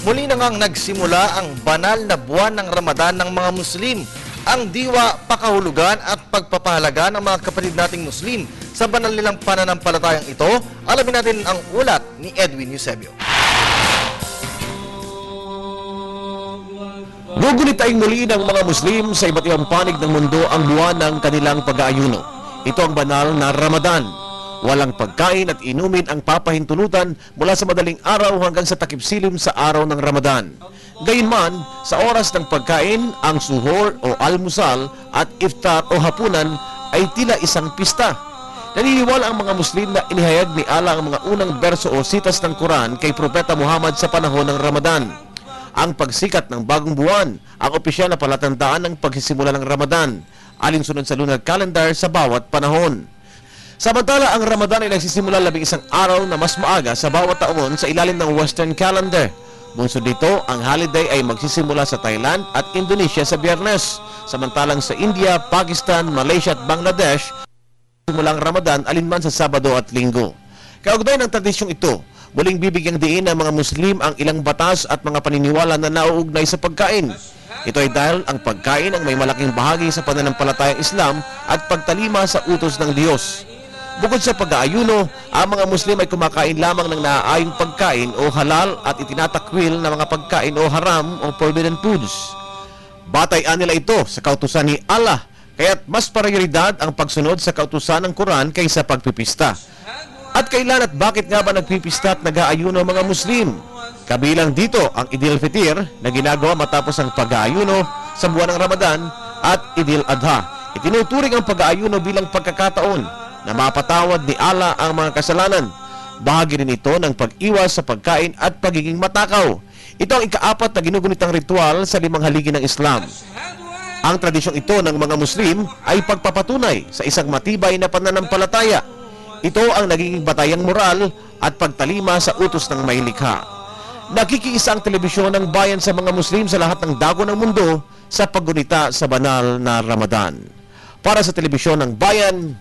Muli na ngang nagsimula ang banal na buwan ng Ramadan ng mga Muslim. Ang diwa, pakahulugan at pagpapahalaga ng mga kapatid nating Muslim sa banal nilang pananampalatayang ito, alamin natin ang ulat ni Edwin Eusebio. Gugulitain muli ng mga Muslim sa iba't ibang panig ng mundo ang buwan ng kanilang pag-aayuno. Ito ang banal na Ramadan. Walang pagkain at inumin ang papahintulutan mula sa madaling araw hanggang sa takipsilim sa araw ng Ramadan. Gayunman, sa oras ng pagkain, ang suhor o almusal at iftar o hapunan ay tila isang pista. Naniniwala ang mga Muslim na inihayag ni Allah ang mga unang berso o sitas ng Quran kay Propeta Muhammad sa panahon ng Ramadan. Ang pagsikat ng bagong buwan ang opisyal na palatandaan ng pagsisimula ng Ramadan, alinsunod sa lunar calendar sa bawat panahon. Samantala, ang Ramadan ay nagsisimula 11 araw na mas maaga sa bawat taon sa ilalim ng Western calendar. Bunsod dito, ang holiday ay magsisimula sa Thailand at Indonesia sa Biyernes. Samantalang sa India, Pakistan, Malaysia at Bangladesh, simulang Ramadan alinman sa Sabado at Linggo. Kaugnay ng tradisyong ito, muling bibigyang diin ng mga Muslim ang ilang batas at mga paniniwala na nauugnay sa pagkain. Ito ay dahil ang pagkain ang may malaking bahagi sa pananampalatayang Islam at pagtalima sa utos ng Diyos. Bukod sa pag-aayuno, ang mga Muslim ay kumakain lamang ng naaayong pagkain o halal at itinatakwil na mga pagkain o haram o forbidden foods. Batayan nila ito sa kautusan ni Allah, kaya't mas prioridad ang pagsunod sa kautusan ng Quran kaysa pagpipista. At kailan at bakit nga ba nagpipista at nag-aayuno ang mga Muslim? Kabilang dito ang Idil Fitr na ginagawa matapos ang pag-aayuno sa buwan ng Ramadan at Idil Adha. Itinuturing ang pag-aayuno bilang pagkakataon na mapatawad ni Allah ang mga kasalanan. Bahagi rin ito ng pag-iwas sa pagkain at pagiging matakaw. Ito ang ika-4 na ginugunitang ritual sa 5 haligi ng Islam. Ang tradisyong ito ng mga Muslim ay pagpapatunay sa isang matibay na pananampalataya. Ito ang nagiging batayang moral at pagtalima sa utos ng may likha. Nakikiisa ang telebisyon ng bayan sa mga Muslim sa lahat ng dako ng mundo sa paggunita sa banal na Ramadan. Para sa telebisyon ng bayan,